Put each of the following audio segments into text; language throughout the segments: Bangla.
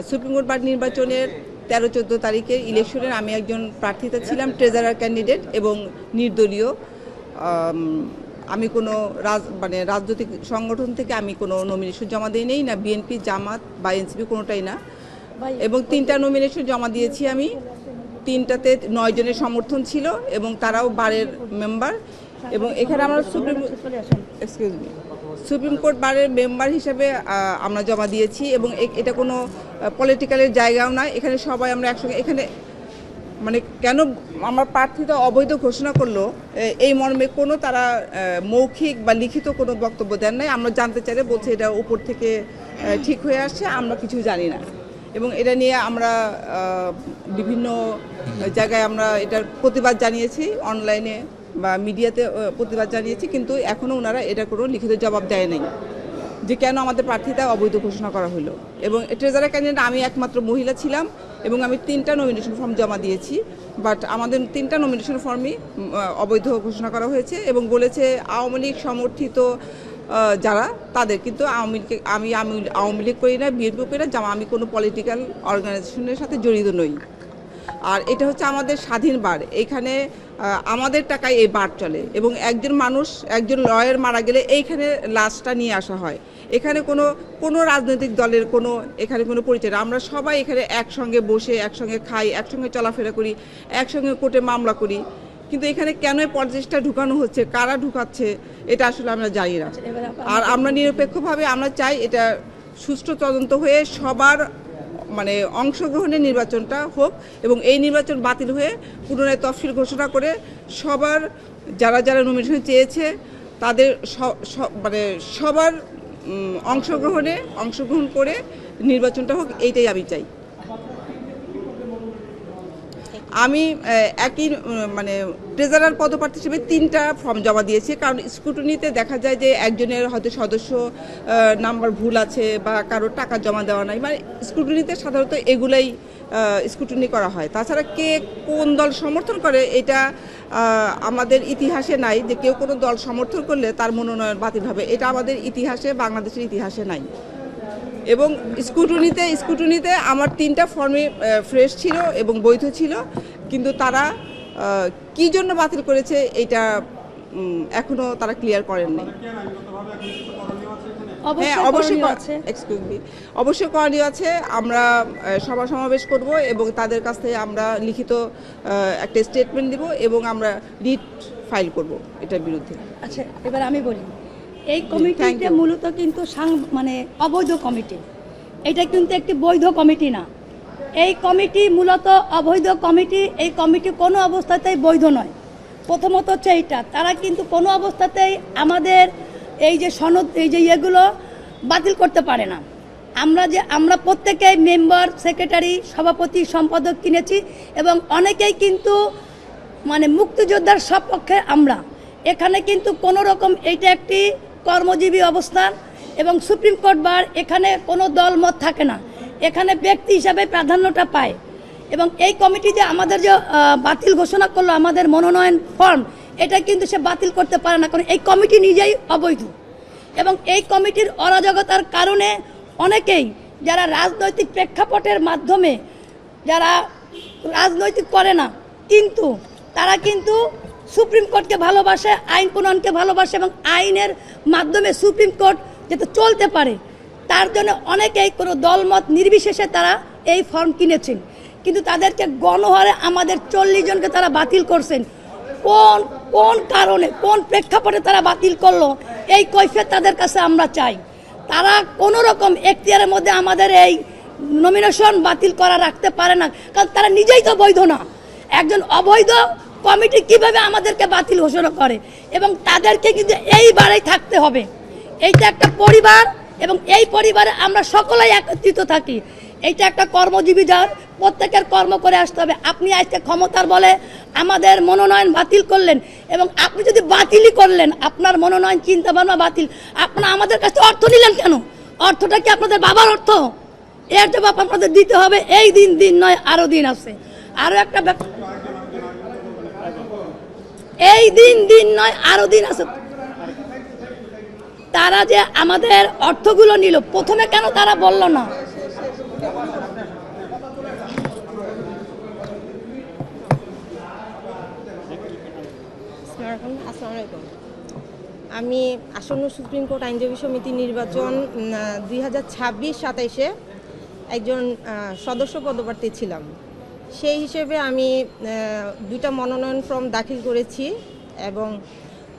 সুপ্রিম কোর্ট বার নির্বাচনের 13-14 তারিখের ইলেকশনের আমি একজন প্রার্থিতা ছিলাম, ট্রেজারার ক্যান্ডিডেট এবং নির্দলীয়। আমি কোনো রাজনৈতিক সংগঠন থেকে আমি কোনো নমিনেশন জমা দিই নেই, না বিএনপি, জামাত বা এনসিপি, কোনোটাই না। এবং 3টা নমিনেশন জমা দিয়েছি আমি। 3টাতে 9 জনের সমর্থন ছিল এবং তারাও বারের মেম্বার। এবং এখানে আমরা সুপ্রিম কোর্ট বারের মেম্বার হিসেবে আমরা জমা দিয়েছি এবং এটা কোনো পলিটিক্যালের জায়গাও নয়। এখানে সবাই আমরা একসঙ্গে, এখানে কেন আমার প্রার্থিতা অবৈধ ঘোষণা করলো এই মর্মে কোনো তারা মৌখিক বা লিখিত কোনো বক্তব্য দেন নাই। আমরা জানতে চাইলে বলছে এটা উপর থেকে ঠিক হয়ে আসছে, আমরা কিছু জানি না। এবং এটা নিয়ে আমরা বিভিন্ন জায়গায় আমরা এটার প্রতিবাদ জানিয়েছি, অনলাইনে বা মিডিয়াতে প্রতিবাদ জানিয়েছি, কিন্তু এখনও ওনারা এটা কোনো লিখিত জবাব দেয় নাই যে কেন আমাদের প্রার্থিতা অবৈধ ঘোষণা করা হলো। এবং ট্রেজারার ক্যান্ডিডেট আমি একমাত্র মহিলা ছিলাম এবং আমি 3টা নমিনেশন ফর্ম জমা দিয়েছি, বাট আমাদের 3টা নমিনেশন ফর্মই অবৈধ ঘোষণা করা হয়েছে এবং বলেছে আওয়ামী লীগ সমর্থিত যারা তাদের, কিন্তু আমি আওয়ামী লীগ করি না, বিএনপি করি না, আমি কোনো পলিটিক্যাল অর্গানাইজেশনের সাথে জড়িত নই। আর এটা হচ্ছে আমাদের স্বাধীন বার, এখানে আমাদের টাকায় এই বার চলে এবং একজন লয়ার মারা গেলে এইখানে লাশটা নিয়ে আসা হয়। এখানে কোনো রাজনৈতিক দলের এখানে কোনো পরিচয় না। আমরা সবাই এখানে একসঙ্গে বসে একসঙ্গে খাই, একসঙ্গে চলাফেরা করি, একসঙ্গে কোর্টে মামলা করি, কিন্তু এখানে কেন পলিটিক্সটা ঢুকানো হচ্ছে, কারা ঢুকাচ্ছে, এটা আসলে আমরা জানি না। আর আমরা নিরপেক্ষভাবে আমরা চাই এটা সুষ্ঠু তদন্ত হয়ে সবার অংশগ্রহণের নির্বাচনটা হোক এবং এই নির্বাচন বাতিল হয়ে পুনরায় তফসিল ঘোষণা করে সবার যারা যারা নমিনেশন চেয়েছে তাদের সবার অংশগ্রহণ করে নির্বাচনটা হোক, এইটাই আমি চাই। আমি একই ট্রেজারার পদপ্রার্থী হিসেবে 3টা ফর্ম জমা দিয়েছি, কারণ স্ক্রুটিনিতে দেখা যায় যে একজনের হয়তো সদস্য নাম্বার ভুল আছে বা কারো টাকা জমা দেওয়া নাই, স্ক্রুটিনিতে সাধারণত এগুলাই স্ক্রুটিনি করা হয়। তাছাড়া কে কোন দল সমর্থন করে এটা আমাদের ইতিহাসে নাই, যে কেউ কোনো দল সমর্থন করলে তার মনোনয়ন বাতিল হবে, এটা আমাদের ইতিহাসে, বাংলাদেশের ইতিহাসে নাই। এবং স্ক্রুটিনিতে আমার 3টা ফর্মে ফ্রেশ ছিল এবং বৈধ ছিল, কিন্তু তারা কি জন্য বাতিল করেছে এটা এখনো তারা ক্লিয়ার করেননি। হ্যাঁ, অবশ্যই করণীয় আছে। আমরা সভা সমাবেশ করব এবং তাদের কাছ থেকে আমরা লিখিত একটা স্টেটমেন্ট দিব এবং আমরা রিট ফাইল করব এটার বিরুদ্ধে। আচ্ছা, এবার আমি বলি, এই কমিটিটা মূলত কিন্তু অবৈধ কমিটি, এটা কিন্তু একটি বৈধ কমিটি না। এই কমিটি মূলত অবৈধ কমিটি। এই কমিটি কোনো অবস্থাতেই বৈধ নয়। প্রথমত হচ্ছে এইটা, তারা কিন্তু কোনো অবস্থাতেই আমাদের এই যে সনদ, এই যে ইয়েগুলো বাতিল করতে পারে না। আমরা প্রত্যেকেই মেম্বার, সেক্রেটারি, সভাপতি, সম্পাদক কিনেছি এবং অনেকেই কিন্তু মুক্তিযোদ্ধার সপক্ষে আমরা। এখানে কিন্তু কোনো রকম এইটা একটি কর্মজীবী অবস্থান এবং সুপ্রিম কোর্ট বার, এখানে কোনো দল মত থাকে না, এখানে ব্যক্তি হিসাবে প্রাধান্যটা পায়। এবং এই কমিটি যে আমাদের যে বাতিল ঘোষণা করলো আমাদের মনোনয়ন ফর্ম, এটা কিন্তু সে বাতিল করতে পারে না, কারণ এই কমিটি নিজেই অবৈধ। এবং এই কমিটির অরাজকতার কারণে অনেকেই যারা রাজনৈতিক প্রেক্ষাপটের মাধ্যমে যারা রাজনৈতিক করে না, কিন্তু তারা কিন্তু সুপ্রিম কোর্টকে ভালোবাসে, আইন প্রণয়নকে ভালোবাসে এবং আইনের মাধ্যমে সুপ্রিম কোর্ট যাতে চলতে পারে তার জন্য অনেকেই কোনো দলমত নির্বিশেষে তারা এই ফর্ম কিনেছেন, কিন্তু তাদেরকে গণহারে আমাদের 40 জনকে তারা বাতিল করছেন। কোন কারণে, কোন প্রেক্ষাপটে তারা বাতিল করলো, এই কৈফিয়ত তাদের কাছে আমরা চাই। তারা কোনো রকম এখতিয়ারের মধ্যে আমাদের এই নমিনেশন বাতিল করা রাখতে পারে না, কারণ তারা নিজেই তো বৈধ না। একজন অবৈধ কমিটি কিভাবে আমাদেরকে বাতিল ঘোষণা করে? এবং তাদেরকে কিন্তু এইবারেই থাকতে হবে। এইটা একটা পরিবার এবং এই পরিবারে আমরা সকলেই একত্রিত থাকি। এইটা একটা কর্মজীবী, যার প্রত্যেকের কর্ম করে আসতে হবে। আপনি আজকে ক্ষমতার বলে আমাদের মনোনয়ন বাতিল করলেন এবং আপনি যদি বাতিলই করলেন, আপনার মনোনয়ন চিন্তা ভাবনা বাতিল, আপনারা আমাদের কাছে অর্থ নিলেন কেন? অর্থটা কি আপনাদের বাবার অর্থ? এর জবাব আপনাদের দিতে হবে। এই দিন নয়, আরো দিন আছে। আরো একটা এই দিন নয়, আরো দিন আছে। তারা যে আমাদের অর্থগুলো নিল, প্রথমে কেন তারা বলল না? আমি আসন্ন সুপ্রিম কোর্ট আইনজীবী সমিতি নির্বাচন 2026-27-এ একজন সদস্য পদপ্রার্থী ছিলাম। সেই হিসেবে আমি 2টা মনোনয়ন ফর্ম দাখিল করেছি এবং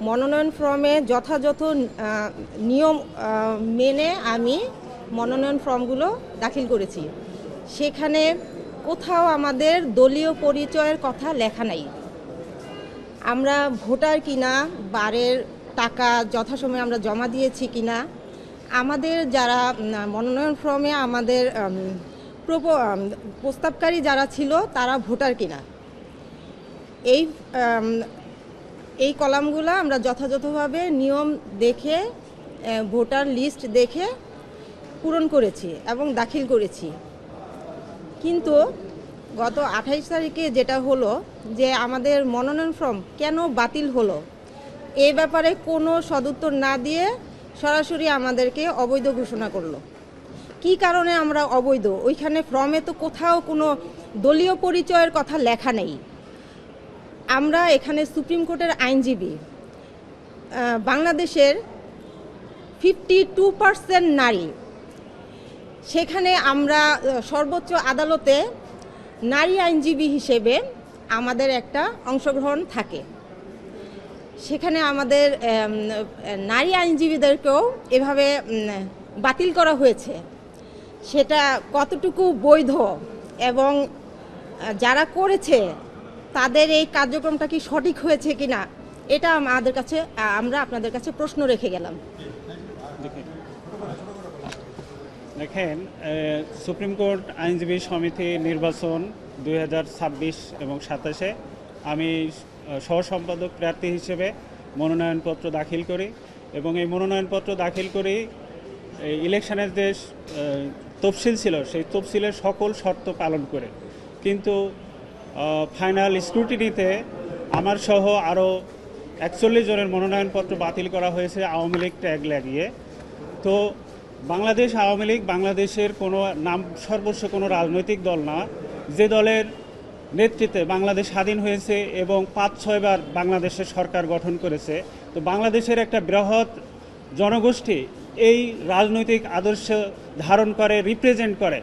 মনোনয়ন ফর্মে যথাযথ নিয়ম মেনে আমি মনোনয়ন ফর্মগুলো দাখিল করেছি। সেখানে কোথাও আমাদের দলীয় পরিচয়ের কথা লেখা নাই। আমরা ভোটার কিনা, বারের টাকা যথাসময়ে আমরা জমা দিয়েছি কিনা, আমাদের যারা মনোনয়ন ফর্মে আমাদের প্রস্তাবকারী যারা ছিল তারা ভোটার কিনা, এই কলামগুলো আমরা যথাযথভাবে নিয়ম দেখে ভোটার লিস্ট দেখে পূরণ করেছি এবং দাখিল করেছি। কিন্তু গত 28 তারিখে যেটা হলো যে আমাদের মনোনয়ন ফর্ম কেন বাতিল হলো, এই ব্যাপারে কোনো সদুত্তর না দিয়ে সরাসরি আমাদেরকে অবৈধ ঘোষণা করলো। কি কারণে আমরা অবৈধ? ওইখানে ফর্মে তো কোথাও কোনো দলীয় পরিচয়ের কথা লেখা নেই। আমরা এখানে সুপ্রিম কোর্টের আইনজীবী, বাংলাদেশের 52% নারী। সেখানে আমরা সর্বোচ্চ আদালতে নারী আইনজীবী হিসেবে আমাদের একটা অংশগ্রহণ থাকে। সেখানে আমাদের নারী আইনজীবীদেরকেও এভাবে বাতিল করা হয়েছে। সেটা কতটুকু বৈধ এবং যারা করেছে তাদের এই কার্যক্রমটা কি সঠিক হয়েছে কিনা, এটা আমাদের কাছে আমরা আপনাদের কাছে প্রশ্ন রেখে গেলাম। দেখেন, সুপ্রিম কোর্ট আইনজীবী সমিতি নির্বাচন 2026 এবং 27-এ আমি সহ সম্পাদক প্রার্থী হিসেবে মনোনয়নপত্র দাখিল করি এবং এই মনোনয়নপত্র দাখিল করি ইলেকশনের যে তফসিল ছিল সেই তফসিলের সকল শর্ত পালন করে। কিন্তু ফাইনাল স্ক্রুটিনিতে আমার সহ আরও 41 জনের মনোনয়নপত্র বাতিল করা হয়েছে আওয়ামী লীগ ট্যাগ লাগিয়ে। তো বাংলাদেশ আওয়ামী লীগ বাংলাদেশের কোনো নাম সর্বস্ব কোনো রাজনৈতিক দল না, যে দলের নেতৃত্বে বাংলাদেশ স্বাধীন হয়েছে এবং 5-6 বার বাংলাদেশের সরকার গঠন করেছে। তো বাংলাদেশের একটা বৃহৎ জনগোষ্ঠী এই রাজনৈতিক আদর্শ ধারণ করে, রিপ্রেজেন্ট করে।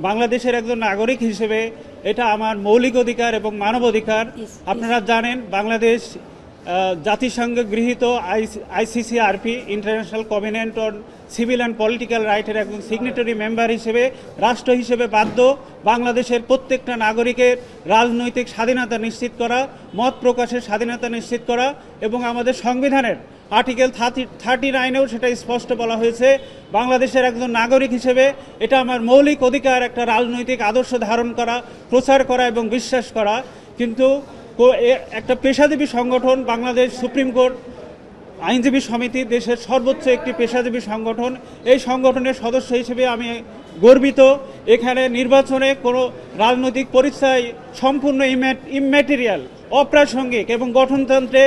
বাংলাদেশের একজন নাগরিক হিসেবে এটা আমার মৌলিক অধিকার এবং মানবাধিকার। আপনারা জানেন বাংলাদেশ জাতিসংঘ গৃহীত ICCRP international covenant on civil and political রাইটের একজন সিগনেটরি মেম্বার হিসেবে রাষ্ট্র হিসেবে বাধ্য বাংলাদেশের প্রত্যেকটা নাগরিকের রাজনৈতিক স্বাধীনতা নিশ্চিত করা, মত প্রকাশের স্বাধীনতা নিশ্চিত করা এবং আমাদের সংবিধানের আর্টিকেল 39-এও সেটা স্পষ্ট বলা হয়েছে বাংলাদেশের একজন নাগরিক হিসেবে এটা আমার মৌলিক অধিকার একটা রাজনৈতিক আদর্শ ধারণ করা, প্রচার করা এবং বিশ্বাস করা। কিন্তু একটা পেশাজীবী সংগঠন বাংলাদেশ সুপ্রিম কোর্ট আইনজীবী সমিতি দেশের সর্বোচ্চ একটি পেশাজীবী সংগঠন, এই সংগঠনের সদস্য হিসেবে আমি গর্বিত। এখানে নির্বাচনে কোনো রাজনৈতিক পরিচয় সম্পূর্ণ ইম্যাটেরিয়াল, অপ্রাসঙ্গিক এবং গঠনতন্ত্রে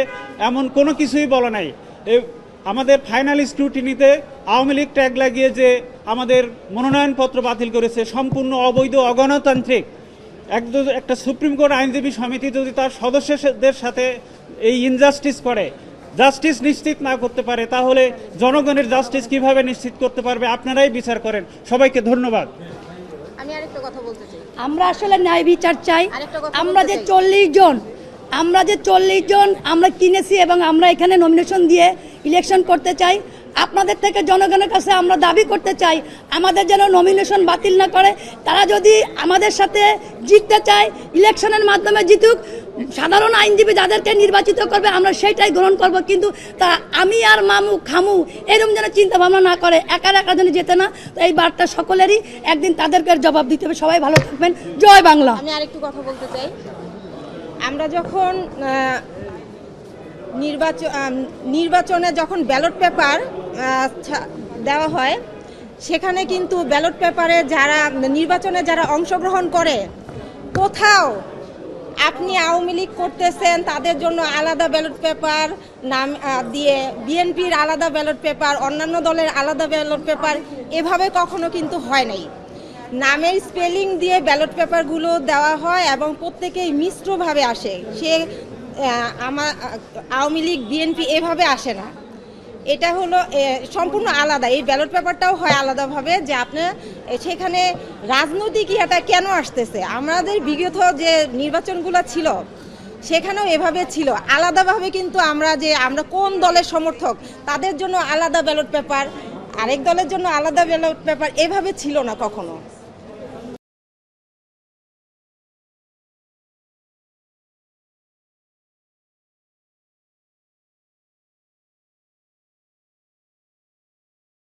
এমন কোনো কিছুই বলা নাই। আমাদের ফাইনাল স্ক্রুটিনিতে আওয়ামী লীগ ট্যাগ লাগিয়ে যে আমাদের মনোনয়নপত্র বাতিল করেছে সম্পূর্ণ অবৈধ, অগণতান্ত্রিক। একটা সুপ্রিম কোর্ট আইনজীবী সমিতি যদি তার সদস্যদের সাথে এই ইনজাস্টিস করে, জাস্টিস নিশ্চিত না করতে পারে, তাহলে জনগণের জাস্টিস কিভাবে নিশ্চিত করতে পারবে? আপনারাই বিচার করেন। সবাইকে ধন্যবাদ। আমি আরেকটা কথা বলতে চাই। আমরা আসলে ন্যায় বিচার চাই। আমরা যে 40 জন আমরা কিনেছি এবং আমরা এখানে নমিনেশন দিয়ে ইলেকশন করতে চাই। আপনাদের থেকে জনগণের কাছে আমরা দাবি করতে চাই আমাদের যেন নমিনেশন বাতিল না করে। তারা যদি আমাদের সাথে জিততে চায়, ইলেকশনের মাধ্যমে জিতুক। সাধারণ আইনজীবী যাদেরকে নির্বাচিত করবে আমরা সেইটাই গ্রহণ করব। কিন্তু তারা আমি আর মামু খামু এরকম যেন চিন্তা ভাবনা না করে, একা যেন যেতে না। তো এই বার্তা সকলেরই, একদিন তাদেরকে জবাব দিতে হবে। সবাই ভালো থাকবেন। জয় বাংলা। আমি আরেকটু কথা বলতে চাই। আমরা যখন নির্বাচনে যখন ব্যালট পেপার দেওয়া হয়, সেখানে কিন্তু ব্যালট পেপারে যারা নির্বাচনে যারা অংশগ্রহণ করে, কোথাও আপনি আওয়ামী লীগ করতেছেন তাদের জন্য আলাদা ব্যালট পেপার নাম দিয়ে, বিএনপির আলাদা ব্যালট পেপার, অন্যান্য দলের আলাদা ব্যালট পেপার, এভাবে কখনো কিন্তু হয় নাই। নামের স্পেলিং দিয়ে ব্যালট পেপারগুলো দেওয়া হয় এবং প্রত্যেকেই মিশ্রভাবে আসে। সে আমার আওয়ামী লীগ, বিএনপি এভাবে আসে না। এটা হলো সম্পূর্ণ আলাদা। এই ব্যালট পেপারটাও হয় আলাদাভাবে, যে আপনার সেখানে রাজনৈতিক ইয়েটা কেন আসতেছে। আমাদের বিগত যে নির্বাচনগুলো ছিল সেখানেও এভাবে ছিল আলাদাভাবে, কিন্তু আমরা কোন দলের সমর্থক তাদের জন্য আলাদা ব্যালট পেপার, আরেক দলের জন্য আলাদা ব্যালট পেপার, এভাবে ছিল না কখনো।